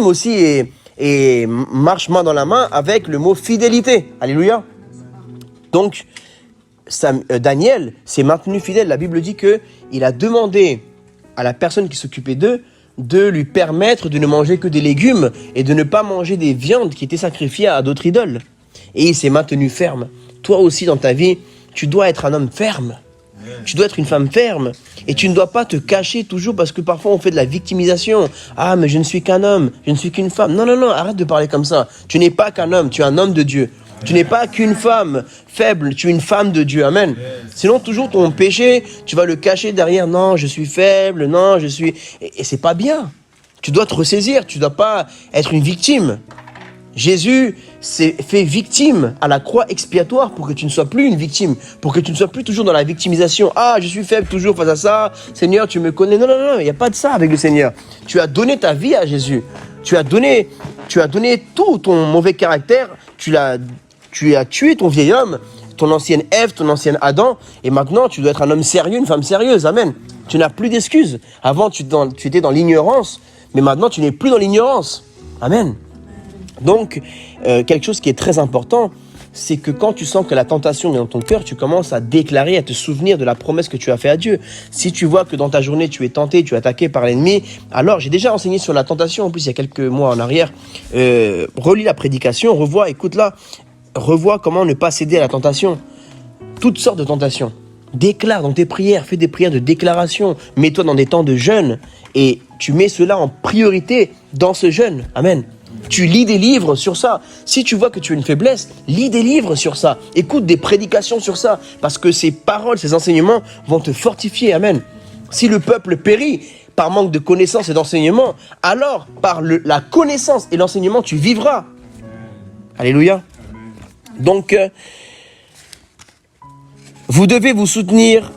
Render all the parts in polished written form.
aussi et marche main dans la main avec le mot fidélité. Alléluia. Donc, Daniel s'est maintenu fidèle. La Bible dit qu'il a demandé à la personne qui s'occupait d'eux de lui permettre de ne manger que des légumes et de ne pas manger des viandes qui étaient sacrifiées à d'autres idoles. Et il s'est maintenu ferme. Toi aussi, dans ta vie, tu dois être un homme ferme. Tu dois être une femme ferme. Et tu ne dois pas te cacher toujours parce que parfois on fait de la victimisation. Ah, mais je ne suis qu'un homme, je ne suis qu'une femme. Non, non, non, arrête de parler comme ça. Tu n'es pas qu'un homme, tu es un homme de Dieu. Tu n'es pas qu'une femme faible, tu es une femme de Dieu. Amen. Sinon, toujours ton péché, tu vas le cacher derrière. Non, je suis faible, non, je suis... Et c'est pas bien. Tu dois te ressaisir, tu ne dois pas être une victime. Jésus s'est fait victime à la croix expiatoire pour que tu ne sois plus une victime, pour que tu ne sois plus toujours dans la victimisation. Ah, je suis faible toujours face à ça. Seigneur, tu me connais. Non, non, non, il n'y a pas de ça avec le Seigneur. Tu as donné ta vie à Jésus. Tu as donné tout ton mauvais caractère. Tu as tué ton vieil homme, ton ancienne Ève, ton ancienne Adam. Et maintenant, tu dois être un homme sérieux, une femme sérieuse. Amen. Tu n'as plus d'excuses. Avant, tu étais dans l'ignorance, mais maintenant, tu n'es plus dans l'ignorance. Amen. Donc, quelque chose qui est très important, c'est que quand tu sens que la tentation est dans ton cœur, tu commences à déclarer, à te souvenir de la promesse que tu as faite à Dieu. Si tu vois que dans ta journée, tu es tenté, tu es attaqué par l'ennemi, alors j'ai déjà enseigné sur la tentation, en plus il y a quelques mois en arrière, relis la prédication, revois, écoute-la, revois comment ne pas céder à la tentation. Toutes sortes de tentations. Déclare dans tes prières, fais des prières de déclaration, mets-toi dans des temps de jeûne et tu mets cela en priorité dans ce jeûne. Amen. Tu lis des livres sur ça. Si tu vois que tu as une faiblesse, lis des livres sur ça. Écoute des prédications sur ça. Parce que ces paroles, ces enseignements vont te fortifier. Amen. Si le peuple périt par manque de connaissances et d'enseignements, alors par la connaissance et l'enseignement, tu vivras. Alléluia. Donc, vous devez vous soutenir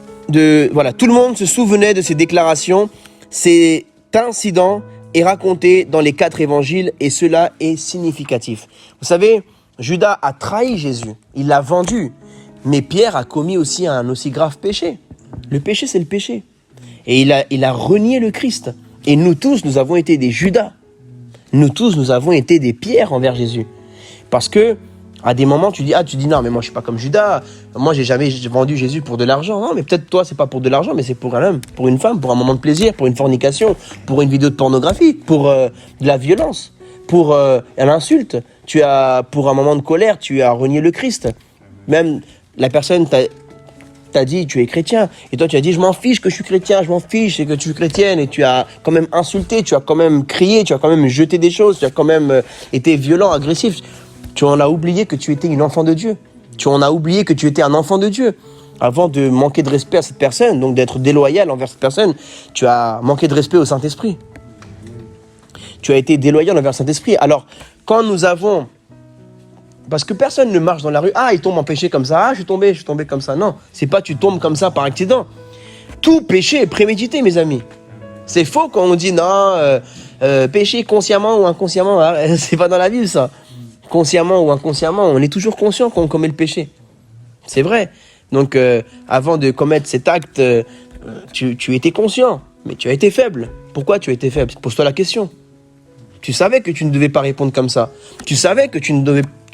voilà, tout le monde se souvenait de ces déclarations. Cet incident est raconté dans les 4 évangiles et cela est significatif. Vous savez, Judas a trahi Jésus, il l'a vendu, mais Pierre a commis aussi un aussi grave péché. Le péché, c'est le péché. Et il a renié le Christ. Et nous tous, nous avons été des Judas. Nous tous, nous avons été des Pierres envers Jésus. Parce que, à des moments, tu dis non, mais moi, je suis pas comme Judas. Moi, j'ai jamais vendu Jésus pour de l'argent. Non, mais peut-être toi, c'est pas pour de l'argent, mais c'est pour un homme, pour une femme, pour un moment de plaisir, pour une fornication, pour une vidéo de pornographie, pour de la violence, pour l'insulte. Pour un moment de colère, tu as renié le Christ. Même la personne t'a dit, tu es chrétien. Et toi, tu as dit, je m'en fiche que je suis chrétien, je m'en fiche et que tu es chrétienne. Et tu as quand même insulté, tu as quand même crié, tu as quand même jeté des choses, tu as quand même été violent, agressif. Tu en as oublié que tu étais une enfant de Dieu. Tu en as oublié que tu étais un enfant de Dieu. Avant de manquer de respect à cette personne, donc d'être déloyal envers cette personne, tu as manqué de respect au Saint-Esprit. Tu as été déloyal envers le Saint-Esprit. Alors, quand nous avons... Parce que personne ne marche dans la rue, il tombe en péché comme ça, je suis tombé comme ça. Non, c'est pas tu tombes comme ça par accident. Tout péché est prémédité, mes amis. C'est faux quand on dit non, péché consciemment ou inconsciemment, c'est pas dans la Bible ça. Consciemment ou inconsciemment, on est toujours conscient qu'on commet le péché. C'est vrai. Donc, avant de commettre cet acte, tu étais conscient, mais tu as été faible. Pourquoi tu as été faible ? Pose-toi la question. Tu savais que tu ne devais pas répondre comme ça. Tu savais que tu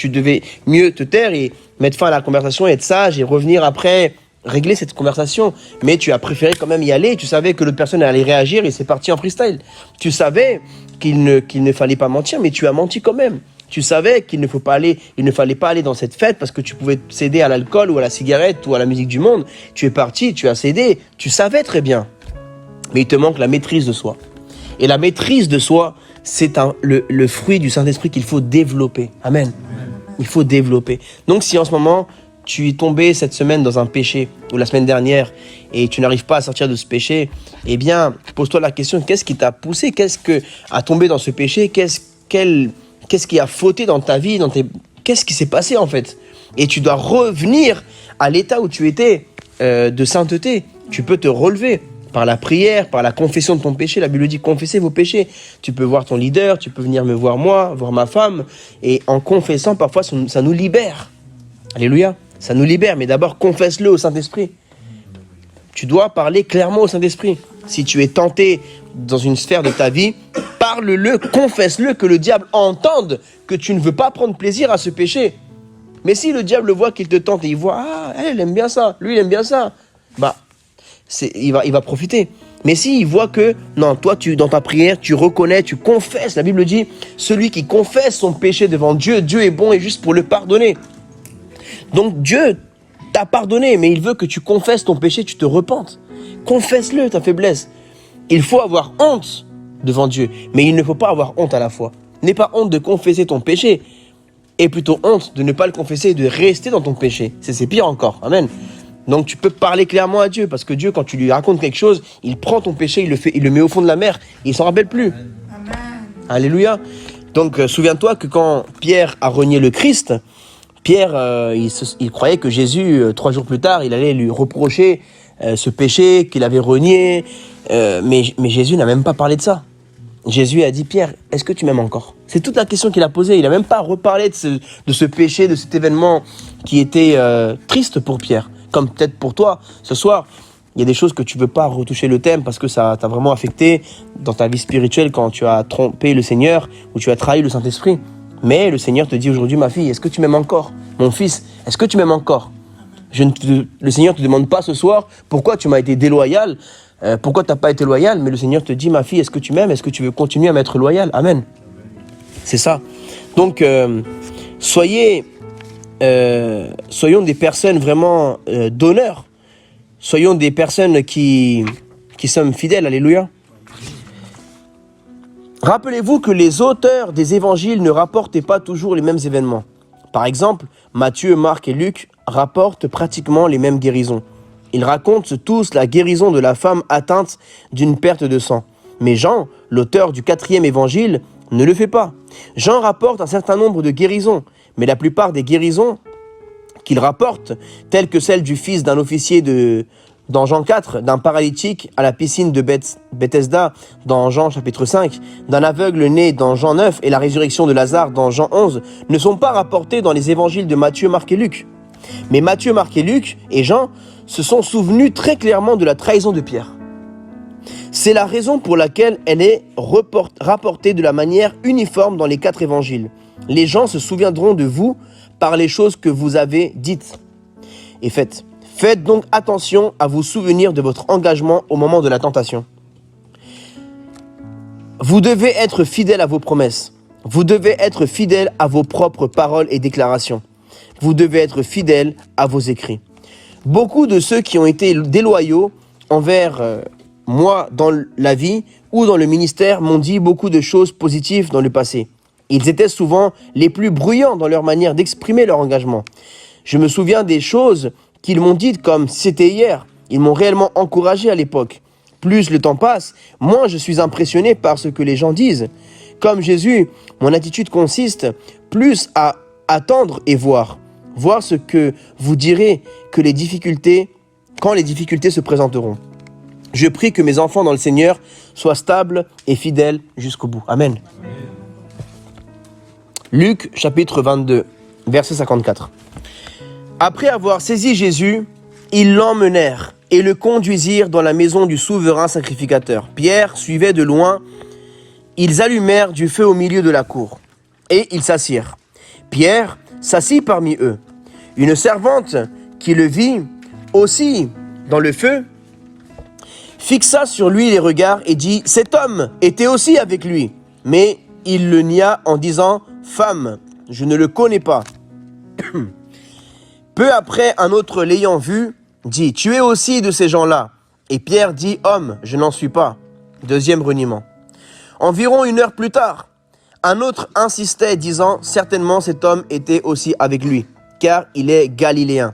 devais mieux te taire et mettre fin à la conversation, être sage et revenir après, régler cette conversation. Mais tu as préféré quand même y aller. Tu savais que l'autre personne allait réagir et c'est parti en freestyle. Tu savais qu'il ne fallait pas mentir, mais tu as menti quand même. Tu savais qu'il ne fallait pas aller dans cette fête parce que tu pouvais céder à l'alcool ou à la cigarette ou à la musique du monde. Tu es parti, tu as cédé, tu savais très bien. Mais il te manque la maîtrise de soi. Et la maîtrise de soi, c'est le fruit du Saint-Esprit qu'il faut développer. Amen. Il faut développer. Donc si en ce moment, tu es tombé cette semaine dans un péché, ou la semaine dernière, et tu n'arrives pas à sortir de ce péché, eh bien, pose-toi la question, qu'est-ce qui t'a poussé ? Qu'est-ce à tomber dans ce péché ? Qu'est-ce qui a fauté dans ta vie, qu'est-ce qui s'est passé en fait ? Et tu dois revenir à l'état où tu étais de sainteté. Tu peux te relever par la prière, par la confession de ton péché. La Bible dit confessez vos péchés. Tu peux voir ton leader, tu peux venir me voir moi, voir ma femme. Et en confessant, parfois, ça nous libère. Alléluia. Ça nous libère, mais d'abord confesse-le au Saint-Esprit. Tu dois parler clairement au Saint-Esprit. Si tu es tenté dans une sphère de ta vie, parle-le, confesse-le, que le diable entende que tu ne veux pas prendre plaisir à ce péché. Mais si le diable voit qu'il te tente et il voit, ah, elle aime bien ça, lui il aime bien ça, bah, il va profiter. Mais s'il voit que, non, toi, dans ta prière, tu reconnais, tu confesses. La Bible dit, celui qui confesse son péché devant Dieu, Dieu est bon et juste pour le pardonner. Donc Dieu t'a pardonné, mais il veut que tu confesses ton péché, tu te repentes. Confesse-le, ta faiblesse. Il faut avoir honte devant Dieu, mais il ne faut pas avoir honte à la fois. N'aie pas honte de confesser ton péché, et plutôt honte de ne pas le confesser et de rester dans ton péché. C'est pire encore. Amen. Donc tu peux parler clairement à Dieu, parce que Dieu, quand tu lui racontes quelque chose, il prend ton péché, il le met au fond de la mer, et il s'en rappelle plus. Amen. Alléluia. Donc souviens-toi que quand Pierre a renié le Christ, Pierre, il croyait que Jésus, 3 jours plus tard, il allait lui reprocher ce péché qu'il avait renié, mais Jésus n'a même pas parlé de ça. Jésus a dit, Pierre, est-ce que tu m'aimes encore? C'est toute la question qu'il a posée. Il n'a même pas reparlé de ce péché, de cet événement qui était triste pour Pierre. Comme peut-être pour toi, ce soir, il y a des choses que tu ne veux pas retoucher le thème parce que ça t'a vraiment affecté dans ta vie spirituelle quand tu as trompé le Seigneur ou tu as trahi le Saint-Esprit. Mais le Seigneur te dit aujourd'hui, ma fille, est-ce que tu m'aimes encore? Mon fils, est-ce que tu m'aimes encore? Le Seigneur ne te demande pas ce soir pourquoi tu m'as été déloyal, pourquoi tu n'as pas été loyal, mais le Seigneur te dit, ma fille, est-ce que tu m'aimes? Est-ce que tu veux continuer à m'être loyal? Amen. C'est ça. Donc, soyons des personnes vraiment d'honneur. Soyons des personnes qui sommes fidèles. Alléluia. Rappelez-vous que les auteurs des évangiles ne rapportaient pas toujours les mêmes événements. Par exemple, Matthieu, Marc et Luc rapportent pratiquement les mêmes guérisons. Ils racontent tous la guérison de la femme atteinte d'une perte de sang. Mais Jean, l'auteur du 4e évangile, ne le fait pas. Jean rapporte un certain nombre de guérisons, mais la plupart des guérisons qu'il rapporte, telles que celle du fils d'un officier dans Jean 4, d'un paralytique à la piscine de Bethesda dans Jean chapitre 5, d'un aveugle né dans Jean 9 et la résurrection de Lazare dans Jean 11, ne sont pas rapportés dans les évangiles de Matthieu, Marc et Luc. Mais Matthieu, Marc et Luc et Jean se sont souvenus très clairement de la trahison de Pierre. C'est la raison pour laquelle elle est rapportée de la manière uniforme dans les 4 évangiles. Les gens se souviendront de vous par les choses que vous avez dites et faites. Faites donc attention à vous souvenir de votre engagement au moment de la tentation. Vous devez être fidèle à vos promesses. Vous devez être fidèle à vos propres paroles et déclarations. Vous devez être fidèle à vos écrits. Beaucoup de ceux qui ont été déloyaux envers moi dans la vie ou dans le ministère m'ont dit beaucoup de choses positives dans le passé. Ils étaient souvent les plus bruyants dans leur manière d'exprimer leur engagement. Je me souviens des choses qu'ils m'ont dites comme si c'était hier. Ils m'ont réellement encouragé à l'époque. Plus le temps passe, moins je suis impressionné par ce que les gens disent. Comme Jésus, mon attitude consiste plus à attendre et voir. Voir ce que vous direz quand les difficultés se présenteront. Je prie que mes enfants dans le Seigneur soient stables et fidèles jusqu'au bout. Amen. Luc chapitre 22, verset 54. Après avoir saisi Jésus, ils l'emmenèrent et le conduisirent dans la maison du souverain sacrificateur. Pierre suivait de loin. Ils allumèrent du feu au milieu de la cour et ils s'assirent. Pierre s'assit parmi eux. Une servante qui le vit aussi dans le feu fixa sur lui les regards et dit « Cet homme était aussi avec lui ». Mais il le nia en disant « Femme, je ne le connais pas ». Peu après, un autre l'ayant vu dit « Tu es aussi de ces gens-là ». Et Pierre dit « Homme, je n'en suis pas ». Deuxième reniement. Environ 1 heure plus tard, un autre insistait disant « Certainement cet homme était aussi avec lui, car il est galiléen ».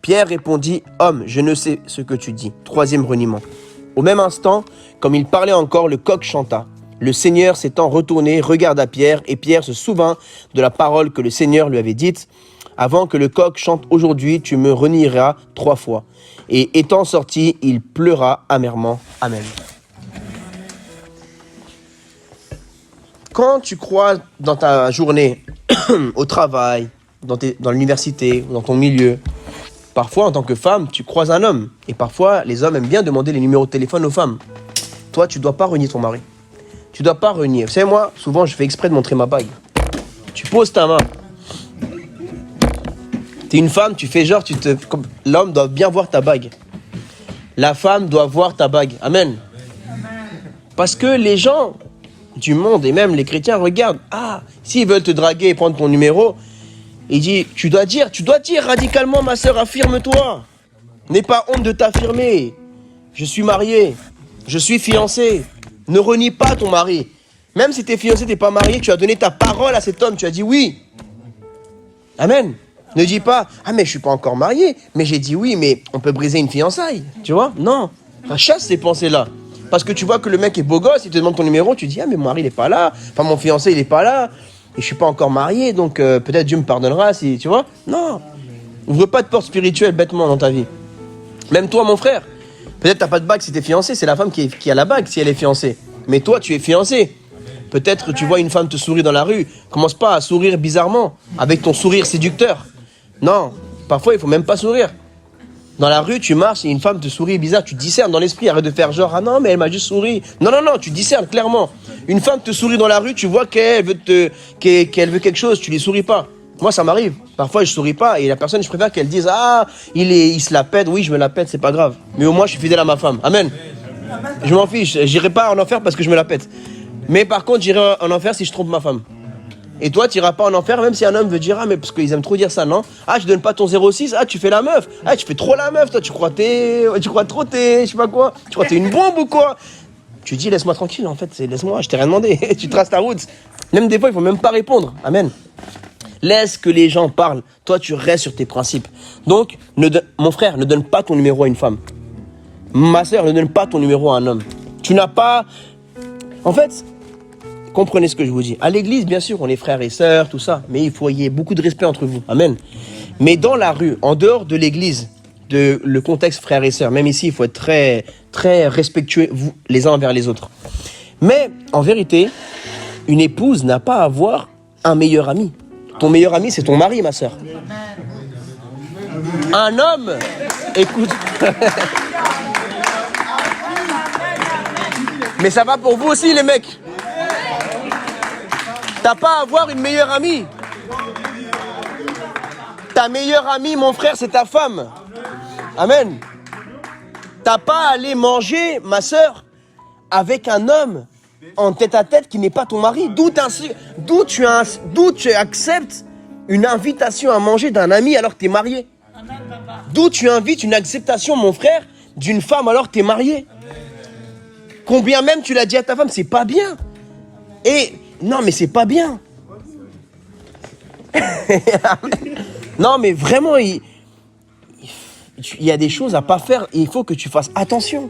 Pierre répondit « Homme, je ne sais ce que tu dis ». Troisième reniement. Au même instant, comme il parlait encore, le coq chanta. Le Seigneur s'étant retourné, regarda Pierre, et Pierre se souvint de la parole que le Seigneur lui avait dite. Avant que le coq chante aujourd'hui, tu me renieras 3 fois. Et étant sorti, il pleura amèrement. Amen. Quand tu crois dans ta journée, au travail, dans l'université, dans ton milieu, parfois en tant que femme, tu croises un homme. Et parfois, les hommes aiment bien demander les numéros de téléphone aux femmes. Toi, tu ne dois pas renier ton mari. tu dois pas renier. Vous savez, moi, souvent, je fais exprès de montrer ma bague. Tu poses ta main. T'es une femme, tu fais genre, l'homme doit bien voir ta bague. La femme doit voir ta bague. Amen. Parce que les gens du monde, et même les chrétiens, regardent. Ah, s'ils veulent te draguer et prendre ton numéro, il dit, tu dois dire radicalement, ma sœur, affirme-toi. N'aie pas honte de t'affirmer. Je suis marié, je suis fiancé. Ne renie pas ton mari. Même si t'es fiancé, t'es pas marié, tu as donné ta parole à cet homme, tu as dit oui. Amen. Ne dis pas, ah mais je suis pas encore marié, mais j'ai dit oui, mais on peut briser une fiançaille. Tu vois? Non. Chasse ces pensées-là. Parce que tu vois que le mec est beau gosse, il te demande ton numéro, tu dis, ah mais mon mari il est pas là, enfin mon fiancé il est pas là, et je suis pas encore marié, donc peut-être Dieu me pardonnera si, tu vois? Non. Ouvre pas de porte spirituelle bêtement dans ta vie. Même toi mon frère, peut-être t'as pas de bague si t'es fiancé, c'est la femme qui a la bague si elle est fiancée. Mais toi tu es fiancé. Peut-être tu vois une femme te sourire dans la rue, commence pas à sourire bizarrement, avec ton sourire séducteur. Non, parfois il faut même pas sourire. Dans la rue, tu marches et une femme te sourit bizarre, tu discernes dans l'esprit, arrête de faire genre, ah non, mais elle m'a juste souri. Non, tu discernes clairement. Une femme te sourit dans la rue, tu vois qu'elle veut quelque chose, tu lui souris pas. Moi, ça m'arrive. Parfois, je souris pas et la personne, je préfère qu'elle dise, ah, il se la pète, oui, je me la pète, c'est pas grave. Mais au moins, je suis fidèle à ma femme. Amen. Je m'en fiche, j'irai pas en enfer parce que je me la pète. Mais par contre, j'irai en enfer si je trompe ma femme. Et toi, tu iras pas en enfer, même si un homme veut dire, ah, mais parce qu'ils aiment trop dire ça, non? Ah, je donne pas ton 06, ah, tu fais la meuf. Ah, tu fais trop la meuf, toi, tu crois je sais pas quoi. Tu crois t'es une bombe ou quoi? Tu dis, laisse-moi tranquille, en fait, laisse-moi, je t'ai rien demandé. Tu traces ta route. Même des fois, il faut même pas répondre. Amen. Laisse que les gens parlent. Toi, tu restes sur tes principes. Donc, mon frère, ne donne pas ton numéro à une femme. Ma sœur, ne donne pas ton numéro à un homme. Tu n'as pas... En fait... Comprenez ce que je vous dis. À l'église, bien sûr, on est frères et sœurs, tout ça. Mais il faut y ait beaucoup de respect entre vous. Amen. Mais dans la rue, en dehors de l'église, le contexte frères et sœurs, même ici, il faut être très, très respectueux vous, les uns envers les autres. Mais, en vérité, une épouse n'a pas à avoir un meilleur ami. Ton meilleur ami, c'est ton mari, ma sœur. Un homme, écoute... Mais ça va pour vous aussi, les mecs. T'as pas à avoir une meilleure amie. Ta meilleure amie, mon frère, c'est ta femme. Amen. T'as pas à aller manger, ma sœur, avec un homme en tête-à-tête qui n'est pas ton mari. D'où tu acceptes une invitation à manger d'un ami alors que t'es marié. D'où tu invites une acceptation, mon frère, d'une femme alors que t'es marié. Combien même tu l'as dit à ta femme, c'est pas bien. Et... Non, mais c'est pas bien. Non, mais vraiment, il y a des choses à pas faire et il faut que tu fasses attention.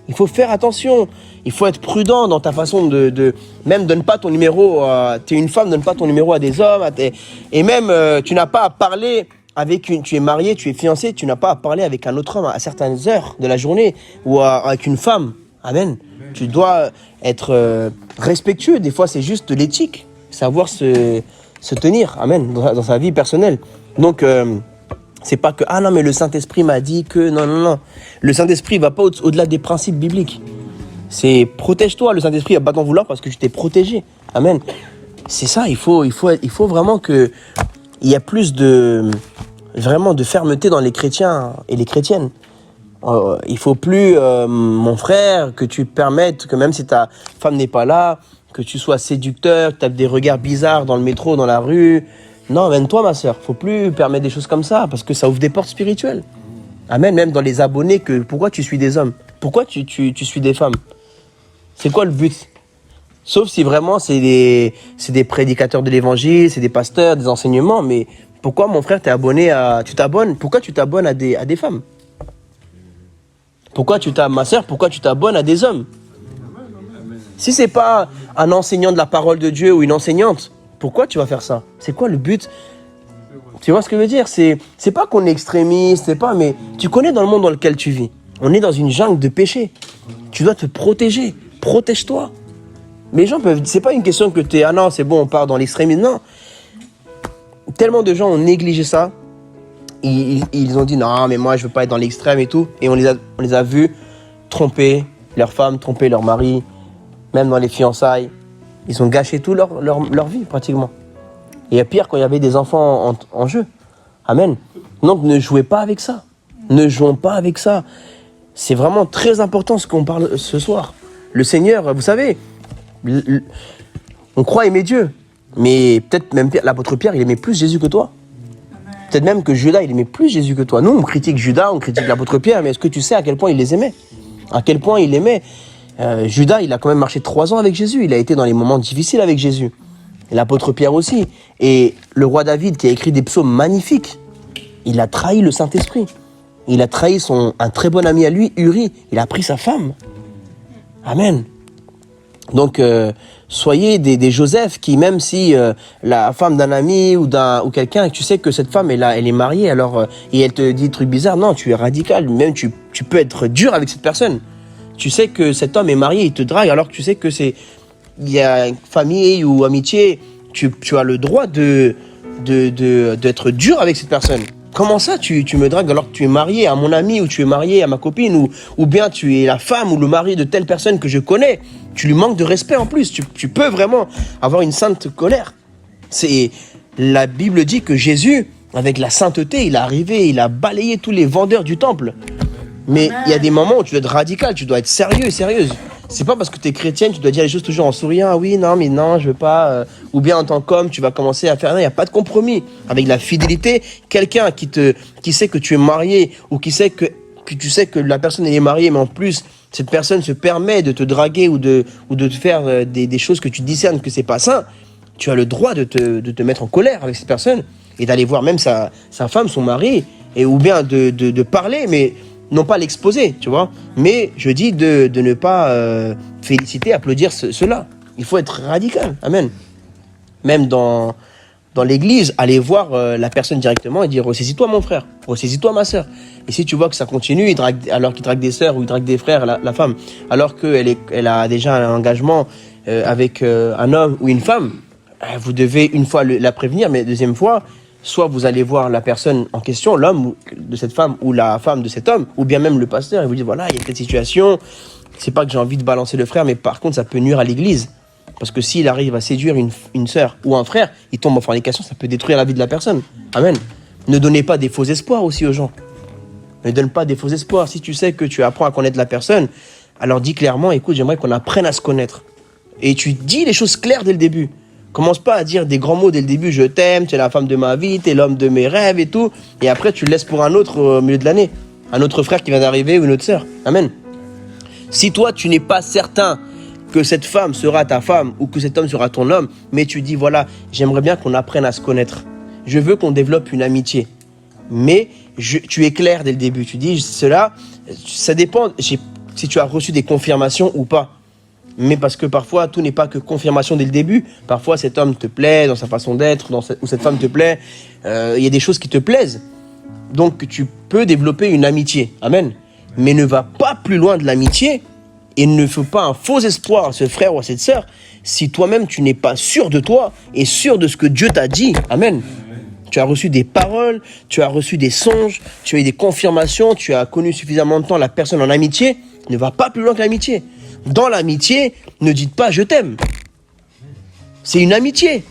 Il faut faire attention. Il faut être prudent dans ta façon même donne pas ton numéro. T'es une femme, donne pas ton numéro à des hommes. Et même, tu n'as pas à parler tu es marié, tu es fiancé, tu n'as pas à parler avec un autre homme à certaines heures de la journée ou avec une femme. Amen. Tu dois être respectueux. Des fois, c'est juste de l'éthique. Savoir se tenir. Amen. Dans sa vie personnelle. Donc, c'est pas que, ah non, mais le Saint-Esprit m'a dit que... Non. Le Saint-Esprit va pas au-delà des principes bibliques. C'est protège-toi. Le Saint-Esprit va pas t'en vouloir parce que tu t'es protégé. Amen. C'est ça. Il faut vraiment que... Il y a plus vraiment de fermeté dans les chrétiens et les chrétiennes. Il faut plus, mon frère, que tu permettes que même si ta femme n'est pas là, que tu sois séducteur, que tu as des regards bizarres dans le métro, dans la rue. Non, même toi, ma sœur, faut plus permettre des choses comme ça parce que ça ouvre des portes spirituelles. Amen, même dans les abonnés, pourquoi tu suis des hommes? Pourquoi tu suis des femmes? C'est quoi le but? Sauf si vraiment c'est des prédicateurs de l'évangile, c'est des pasteurs, des enseignements, mais pourquoi, mon frère, pourquoi tu t'abonnes à des femmes? Ma sœur, pourquoi tu t'abonnes à des hommes? Si c'est pas un enseignant de la parole de Dieu ou une enseignante, pourquoi tu vas faire ça? C'est quoi le but? Tu vois ce que je veux dire? C'est pas qu'on est extrémiste, mais tu connais dans le monde dans lequel tu vis. On est dans une jungle de péché. Tu dois te protéger. Protège-toi. Mais les gens c'est pas une question que ah non, c'est bon, on part dans l'extrémisme. Non. Tellement de gens ont négligé ça. Ils ont dit non, mais moi je veux pas être dans l'extrême et tout. Et on les a vus tromper leur femme, tromper leur mari. même dans les fiançailles. Ils ont gâché tout leur vie, pratiquement. Et pire, quand il y avait des enfants en jeu. Amen. Donc, ne jouez pas avec ça. Ne jouons pas avec ça. C'est vraiment très important ce qu'on parle ce soir. Le Seigneur, vous savez, on croit aimer Dieu. Mais peut-être même l'apôtre Pierre, il aimait plus Jésus que toi. Peut-être même que Judas, il aimait plus Jésus que toi. Nous, on critique Judas, on critique l'apôtre Pierre, mais est-ce que tu sais à quel point il les aimait? À quel point il aimait Judas, il a quand même marché 3 ans avec Jésus. Il a été dans les moments difficiles avec Jésus. Et l'apôtre Pierre aussi. Et le roi David, qui a écrit des psaumes magnifiques, il a trahi le Saint-Esprit. Il a trahi un très bon ami à lui, Uri. Il a pris sa femme. Amen. Donc, soyez des Joseph qui, même si la femme d'un ami ou quelqu'un, tu sais que cette femme, elle est mariée, alors, et elle te dit des trucs bizarres, non, tu es radical. Même tu peux être dur avec cette personne. Tu sais que cet homme est marié, il te drague, alors que tu sais que il y a une famille ou amitié, tu as le droit d'être dur avec cette personne. Comment ça, tu me dragues alors que tu es marié à mon ami ou tu es marié à ma copine ou bien tu es la femme ou le mari de telle personne que je connais. Tu lui manques de respect en plus. Tu peux vraiment avoir une sainte colère. La Bible dit que Jésus, avec la sainteté, il est arrivé, il a balayé tous les vendeurs du temple. Mais il y a des moments où tu dois être radical, tu dois être sérieux et sérieuse. C'est pas parce que tu es chrétienne, tu dois dire les choses toujours en souriant. Ah oui, non, mais non, je veux pas. Ou bien en tant qu'homme, tu vas commencer à faire. Non, il n'y a pas de compromis. Avec la fidélité, quelqu'un qui sait que tu es marié ou qui sait que tu sais que la personne est mariée, mais en plus, cette personne se permet de te draguer ou de te faire des choses que tu discernes que c'est pas sain, tu as le droit de te mettre en colère avec cette personne et d'aller voir même sa femme, son mari, ou bien de parler, mais non pas l'exposer, tu vois, mais je dis de ne pas féliciter, applaudir cela. Il faut être radical, amen. Même dans l'église, aller voir la personne directement et dire « Ressaisis-toi mon frère, ressaisis-toi ma sœur ». Et si tu vois que ça continue, alors qu'il drague des sœurs ou il drague des frères, la femme, alors qu'elle a déjà un engagement avec un homme ou une femme, vous devez une fois la prévenir, mais deuxième fois, soit vous allez voir la personne en question, l'homme de cette femme ou la femme de cet homme, ou bien même le pasteur, et vous dites voilà, il y a cette situation, c'est pas que j'ai envie de balancer le frère, mais par contre ça peut nuire à l'église. Parce que s'il arrive à séduire une sœur ou un frère, il tombe en fornication, ça peut détruire la vie de la personne. Amen. Ne donnez pas des faux espoirs aussi aux gens. Ne donne pas des faux espoirs. Si tu sais que tu apprends à connaître la personne, alors dis clairement, écoute, j'aimerais qu'on apprenne à se connaître. Et tu dis les choses claires dès le début. Commence pas à dire des grands mots dès le début, je t'aime, tu es la femme de ma vie, tu es l'homme de mes rêves et tout. Et après, tu le laisses pour un autre au milieu de l'année. Un autre frère qui vient d'arriver ou une autre sœur. Amen. Si toi, tu n'es pas certain que cette femme sera ta femme ou que cet homme sera ton homme, mais tu dis, voilà, j'aimerais bien qu'on apprenne à se connaître. Je veux qu'on développe une amitié. Mais tu es clair dès le début. Tu dis, cela, ça dépend si tu as reçu des confirmations ou pas. Mais parce que parfois, tout n'est pas que confirmation dès le début. Parfois, cet homme te plaît dans sa façon d'être, ou cette femme te plaît. Il y a des choses qui te plaisent. Donc, tu peux développer une amitié. Amen. Mais ne va pas plus loin de l'amitié et ne fais pas un faux espoir à ce frère ou à cette sœur si toi-même, tu n'es pas sûr de toi et sûr de ce que Dieu t'a dit. Amen. Tu as reçu des paroles, tu as reçu des songes, tu as eu des confirmations, tu as connu suffisamment de temps la personne en amitié. Ne va pas plus loin que l'amitié. Dans l'amitié, ne dites pas « je t'aime ». C'est une amitié.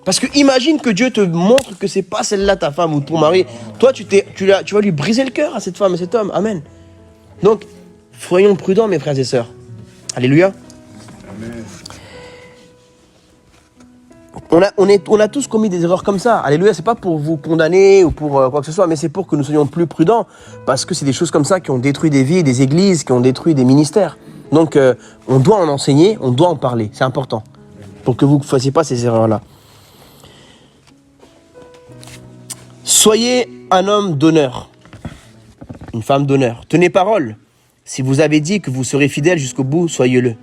Parce que imagine que Dieu te montre que c'est pas celle-là ta femme ou ton mari. Toi, tu vas lui briser le cœur à cette femme, à cet homme. Amen. Donc, soyons prudents, mes frères et sœurs. Alléluia. Amen. On a tous commis des erreurs comme ça. Alléluia, c'est pas pour vous condamner ou pour quoi que ce soit, mais c'est pour que nous soyons plus prudents. Parce que c'est des choses comme ça qui ont détruit des vies, des églises, qui ont détruit des ministères. Donc, on doit en enseigner, on doit en parler. C'est important. Pour que vous ne fassiez pas ces erreurs-là. Soyez un homme d'honneur. Une femme d'honneur. Tenez parole. Si vous avez dit que vous serez fidèle jusqu'au bout, soyez-le.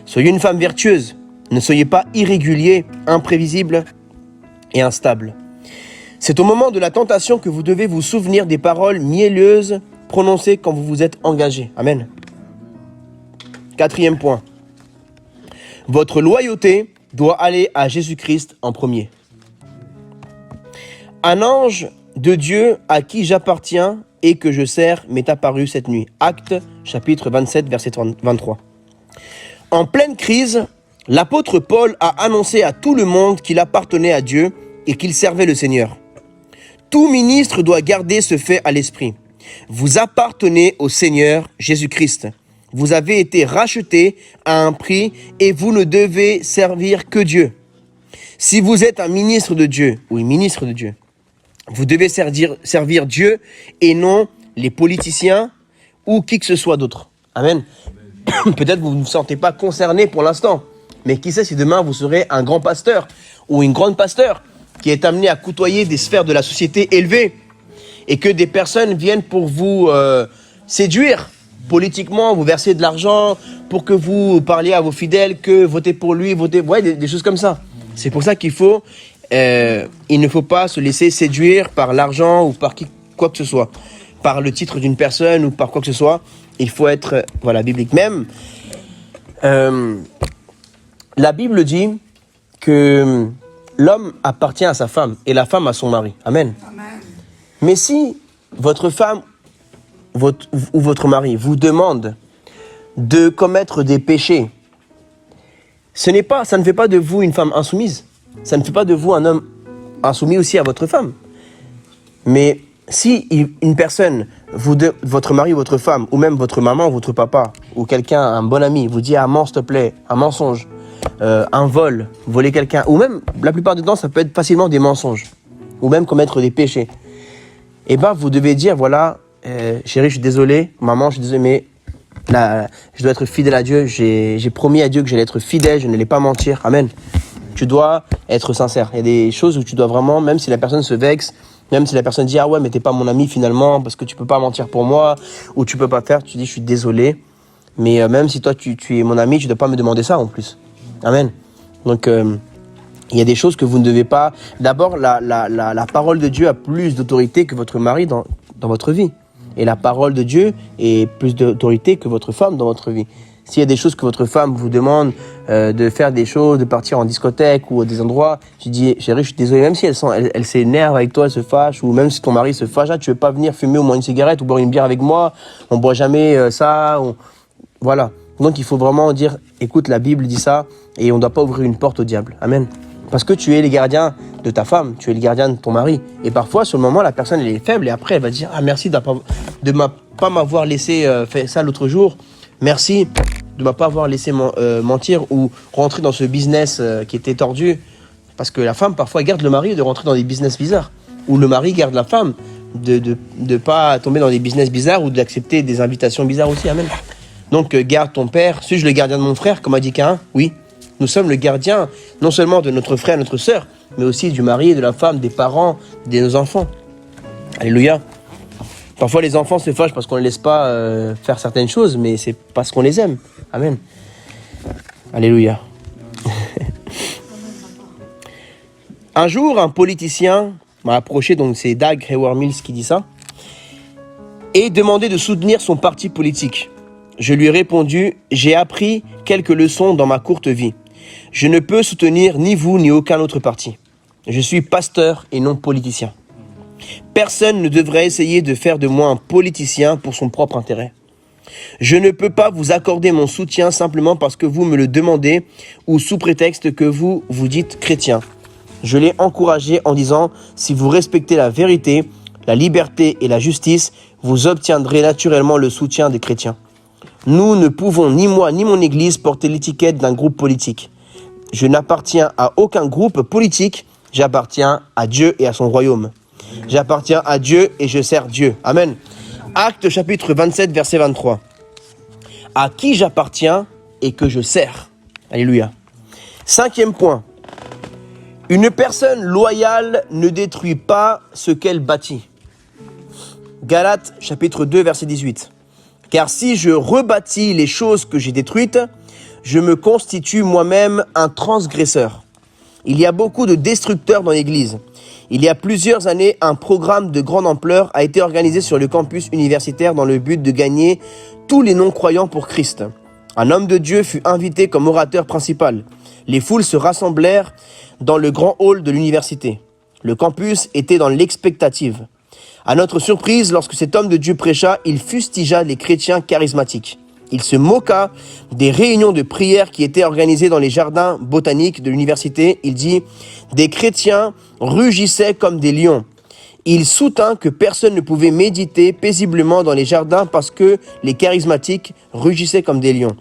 Soyez une femme vertueuse. Ne soyez pas irrégulier, imprévisible et instable. C'est au moment de la tentation que vous devez vous souvenir des paroles mielleuses prononcées quand vous vous êtes engagé. Amen. 4e point. Votre loyauté doit aller à Jésus-Christ en premier. Un ange de Dieu à qui j'appartiens et que je sers m'est apparu cette nuit. Actes, chapitre 27, verset 23. En pleine crise, l'apôtre Paul a annoncé à tout le monde qu'il appartenait à Dieu et qu'il servait le Seigneur. Tout ministre doit garder ce fait à l'esprit. Vous appartenez au Seigneur Jésus-Christ. Vous avez été rachetés à un prix et vous ne devez servir que Dieu. Si vous êtes un ministre de Dieu ou une ministre de Dieu, vous devez servir Dieu et non les politiciens ou qui que ce soit d'autre. Amen. Peut-être vous ne vous sentez pas concerné pour l'instant, mais qui sait si demain vous serez un grand pasteur ou une grande pasteur qui est amené à côtoyer des sphères de la société élevées et que des personnes viennent pour vous séduire politiquement, vous verser de l'argent pour que vous parliez à vos fidèles que votez pour lui, des choses comme ça. C'est pour ça qu'il faut, il ne faut pas se laisser séduire par l'argent ou par quoi que ce soit, par le titre d'une personne ou par quoi que ce soit. Il faut être, biblique. Même, la Bible dit que l'homme appartient à sa femme et la femme à son mari. Amen. Amen. Mais si votre femme ou votre mari vous demande de commettre des péchés, ça ne fait pas de vous une femme insoumise. Ça ne fait pas de vous un homme insoumis aussi à votre femme. Mais si une personne, votre mari ou votre femme, ou même votre maman ou votre papa, ou quelqu'un, un bon ami, vous dit « Ah, mens, s'il te plaît, un mensonge », un vol, voler quelqu'un, ou même, la plupart du temps, ça peut être facilement des mensonges, ou même commettre des péchés. Et vous devez dire, chérie, je suis désolé, maman, je suis désolé, mais là, je dois être fidèle à Dieu, j'ai promis à Dieu que j'allais être fidèle, je n'allais pas mentir, amen. Tu dois être sincère. Il y a des choses où tu dois vraiment, même si la personne se vexe, même si la personne dit « Ah ouais, mais t'es pas mon ami finalement, parce que tu peux pas mentir pour moi, ou tu peux pas faire », tu dis « Je suis désolé, mais même si toi tu es mon ami, tu dois pas me demander ça en plus. » Amen. Donc, il y a des choses que vous ne devez pas... D'abord, la parole de Dieu a plus d'autorité que votre mari dans votre vie. Et la parole de Dieu est plus d'autorité que votre femme dans votre vie. S'il y a des choses que votre femme vous demande de faire des choses, de partir en discothèque ou à des endroits, tu dis, chérie, je suis désolé, même si elle s'énerve avec toi, elle se fâche, ou même si ton mari se fâche, tu veux pas venir fumer au moins une cigarette ou boire une bière avec moi, on boit jamais ça, voilà. Donc il faut vraiment dire, écoute, la Bible dit ça, et on ne doit pas ouvrir une porte au diable. Amen. Parce que tu es le gardien de ta femme, tu es le gardien de ton mari. Et parfois, sur le moment, la personne elle est faible, et après, elle va dire, ah merci de pas m'avoir laissé faire ça l'autre jour. Merci de ne pas avoir laissé mentir ou rentrer dans ce business qui était tordu. Parce que la femme, parfois, garde le mari de rentrer dans des business bizarres. Ou le mari garde la femme de pas tomber dans des business bizarres ou d'accepter des invitations bizarres aussi. Amen. Donc, garde ton père. Suis-je le gardien de mon frère, comme a dit Caïn? Oui. Nous sommes le gardien, non seulement de notre frère, notre sœur, mais aussi du mari, de la femme, des parents, de nos enfants. Alléluia. Parfois, les enfants se fâchent parce qu'on ne les laisse pas faire certaines choses, mais c'est parce qu'on les aime. Amen. Alléluia. Un jour, un politicien m'a approché, donc c'est Dag Heward-Mills qui dit ça, et demandé de soutenir son parti politique. Je lui ai répondu, j'ai appris quelques leçons dans ma courte vie. Je ne peux soutenir ni vous ni aucun autre parti. Je suis pasteur et non politicien. Personne ne devrait essayer de faire de moi un politicien pour son propre intérêt. Je ne peux pas vous accorder mon soutien simplement parce que vous me le demandez ou sous prétexte que vous vous dites chrétien. Je l'ai encouragé en disant, si vous respectez la vérité, la liberté et la justice, vous obtiendrez naturellement le soutien des chrétiens. Nous ne pouvons, ni moi ni mon église, porter l'étiquette d'un groupe politique. Je n'appartiens à aucun groupe politique, j'appartiens à Dieu et à son royaume. J'appartiens à Dieu et je sers Dieu. Amen. Actes chapitre 27, verset 23. À qui j'appartiens et que je sers. Alléluia. 5e point. Une personne loyale ne détruit pas ce qu'elle bâtit. Galates chapitre 2, verset 18. Car si je rebâtis les choses que j'ai détruites, je me constitue moi-même un transgresseur. Il y a beaucoup de destructeurs dans l'Église. Il y a plusieurs années, un programme de grande ampleur a été organisé sur le campus universitaire dans le but de gagner tous les non-croyants pour Christ. Un homme de Dieu fut invité comme orateur principal. Les foules se rassemblèrent dans le grand hall de l'université. Le campus était dans l'expectative. À notre surprise, lorsque cet homme de Dieu prêcha, il fustigea les chrétiens charismatiques. Il se moqua des réunions de prière qui étaient organisées dans les jardins botaniques de l'université. Il dit « Des chrétiens rugissaient comme des lions. Il soutint que personne ne pouvait méditer paisiblement dans les jardins parce que les charismatiques rugissaient comme des lions.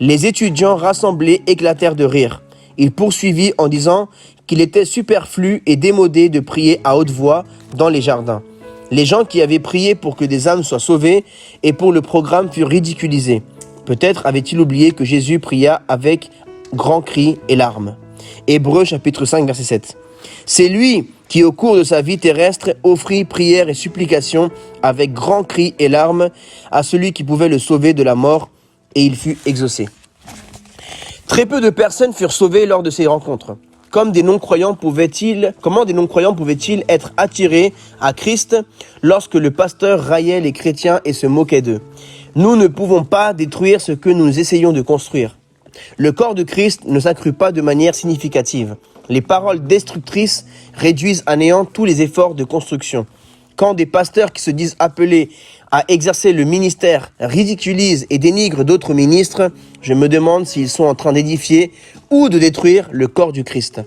Les étudiants rassemblés éclatèrent de rire. Il poursuivit en disant qu'il était superflu et démodé de prier à haute voix dans les jardins. Les gens qui avaient prié pour que des âmes soient sauvées et pour le programme furent ridiculisés. Peut-être avait-il oublié que Jésus pria avec grands cris et larmes. Hébreux chapitre 5 verset 7. C'est lui qui, au cours de sa vie terrestre, offrit prières et supplications avec grands cris et larmes à celui qui pouvait le sauver de la mort, et il fut exaucé. Très peu de personnes furent sauvées lors de ces rencontres. Comment des non-croyants pouvaient-ils être attirés à Christ lorsque le pasteur raillait les chrétiens et se moquait d'eux? Nous ne pouvons pas détruire ce que nous essayons de construire. Le corps de Christ ne s'accrut pas de manière significative. Les paroles destructrices réduisent à néant tous les efforts de construction. Quand des pasteurs qui se disent appelés à exercer le ministère ridiculisent et dénigrent d'autres ministres, je me demande s'ils sont en train d'édifier ou de détruire le corps du Christ.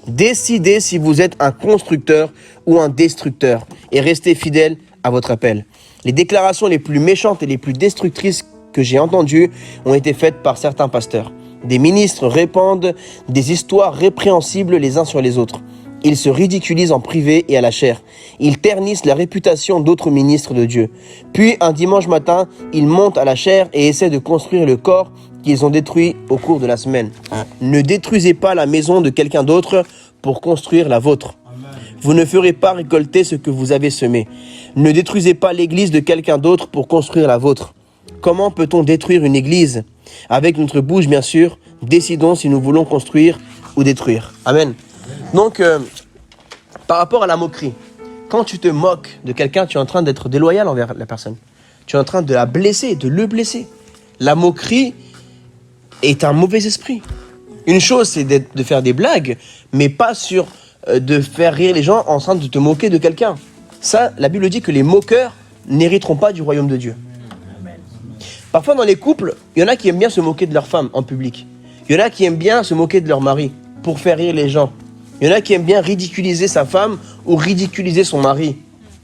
Décidez si vous êtes un constructeur ou un destructeur et restez fidèle à votre appel. Les déclarations les plus méchantes et les plus destructrices que j'ai entendues ont été faites par certains pasteurs. Des ministres répandent des histoires répréhensibles les uns sur les autres. Ils se ridiculisent en privé et à la chair. Ils ternissent la réputation d'autres ministres de Dieu. Puis, un dimanche matin, ils montent à la chair et essaient de construire le corps qu'ils ont détruit au cours de la semaine. Ne détruisez pas la maison de quelqu'un d'autre pour construire la vôtre. Vous ne ferez pas récolter ce que vous avez semé. Ne détruisez pas l'église de quelqu'un d'autre pour construire la vôtre. Comment peut-on détruire une église? Avec notre bouche, bien sûr, décidons si nous voulons construire ou détruire. Amen. Donc, par rapport à la moquerie, quand tu te moques de quelqu'un, tu es en train d'être déloyal envers la personne. Tu es en train de la blesser, de le blesser. La moquerie est un mauvais esprit. Une chose, c'est de faire des blagues, mais pas sur de faire rire les gens en train de te moquer de quelqu'un. Ça, la Bible dit que les moqueurs n'hériteront pas du royaume de Dieu. Parfois, dans les couples, il y en a qui aiment bien se moquer de leur femme en public. Il y en a qui aiment bien se moquer de leur mari pour faire rire les gens. Il y en a qui aiment bien ridiculiser sa femme ou ridiculiser son mari.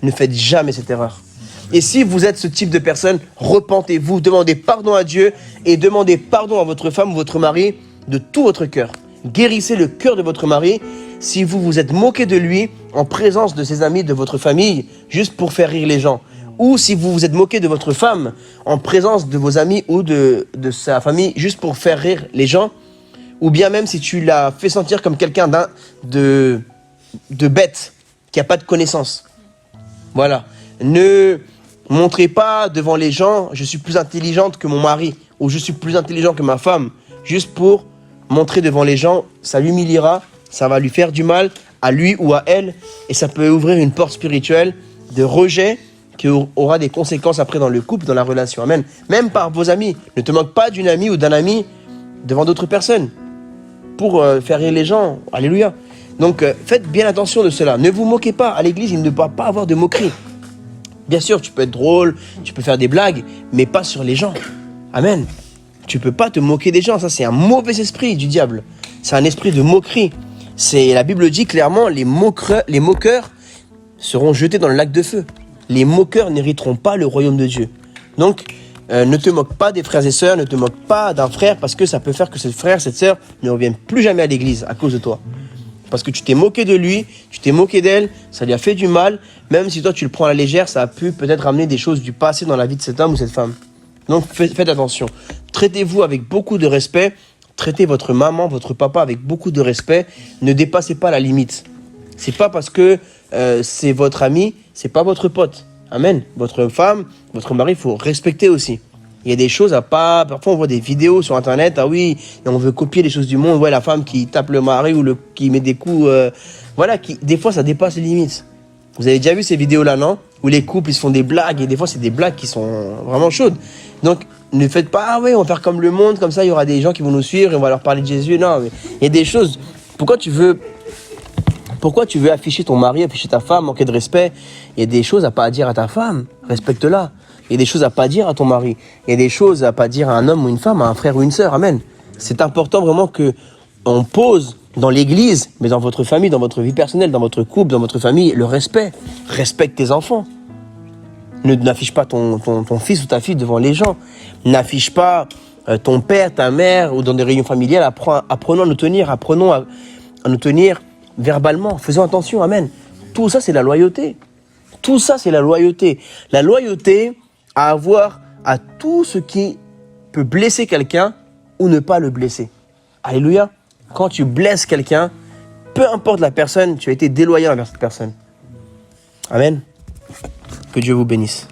Ne faites jamais cette erreur. Et si vous êtes ce type de personne, repentez-vous, demandez pardon à Dieu et demandez pardon à votre femme ou votre mari de tout votre cœur. Guérissez le cœur de votre mari si vous vous êtes moqué de lui en présence de ses amis, de votre famille, juste pour faire rire les gens. Ou si vous vous êtes moqué de votre femme en présence de vos amis ou de sa famille, juste pour faire rire les gens. Ou bien même si tu l'as fait sentir comme quelqu'un de bête, qui n'a pas de connaissance. Voilà. Ne montrez pas devant les gens, je suis plus intelligente que mon mari, ou je suis plus intelligent que ma femme, juste pour montrer devant les gens, ça l'humiliera, ça va lui faire du mal, à lui ou à elle, et ça peut ouvrir une porte spirituelle de rejet qui aura des conséquences après dans le couple, dans la relation. Amen. Même par vos amis. Ne te moque pas d'une amie ou d'un ami devant d'autres personnes pour faire rire les gens. Alléluia. Donc, faites bien attention de cela. Ne vous moquez pas. À l'église, il ne doit pas avoir de moquerie. Bien sûr, tu peux être drôle, tu peux faire des blagues, mais pas sur les gens. Amen. Tu peux pas te moquer des gens. Ça, c'est un mauvais esprit du diable. C'est un esprit de moquerie. La Bible dit clairement, les moqueurs seront jetés dans le lac de feu. Les moqueurs n'hériteront pas le royaume de Dieu. Donc, ne te moque pas des frères et sœurs, ne te moque pas d'un frère, parce que ça peut faire que ce frère, cette sœur ne revienne plus jamais à l'église à cause de toi. Parce que tu t'es moqué de lui, tu t'es moqué d'elle, ça lui a fait du mal. Même si toi tu le prends à la légère, ça a pu peut-être ramener des choses du passé dans la vie de cet homme ou cette femme. Donc faites attention. Traitez-vous avec beaucoup de respect. Traitez votre maman, votre papa avec beaucoup de respect. Ne dépassez pas la limite. C'est pas parce que c'est votre ami, c'est pas votre pote. Amen. Votre femme, votre mari, il faut respecter aussi. Il y a des choses à pas... Parfois, on voit des vidéos sur Internet. Ah oui, et on veut copier les choses du monde. Ouais, la femme qui tape le mari ou qui met des coups... Voilà, des fois, ça dépasse les limites. Vous avez déjà vu ces vidéos-là, non? Où les couples, ils se font des blagues. Et des fois, c'est des blagues qui sont vraiment chaudes. Donc, ne faites pas... Ah ouais, on va faire comme le monde. Comme ça, il y aura des gens qui vont nous suivre et on va leur parler de Jésus. Non, mais il y a des choses... Pourquoi tu veux afficher ton mari, afficher ta femme, manquer de respect? Il y a des choses à pas dire à ta femme. Respecte-la. Il y a des choses à pas dire à ton mari. Il y a des choses à pas dire à un homme ou une femme, à un frère ou une sœur. Amen. C'est important vraiment que on pose dans l'église, mais dans votre famille, dans votre vie personnelle, dans votre couple, dans votre famille, le respect. Respecte tes enfants. N'affiche pas ton fils ou ta fille devant les gens. N'affiche pas ton père, ta mère ou dans des réunions familiales. Apprenons à nous tenir, apprenons à nous tenir verbalement. Faisons attention, amen. Tout ça, c'est la loyauté. Tout ça, c'est la loyauté. La loyauté à avoir à tout ce qui peut blesser quelqu'un ou ne pas le blesser. Alléluia. Quand tu blesses quelqu'un, peu importe la personne, tu as été déloyal envers cette personne. Amen. Que Dieu vous bénisse.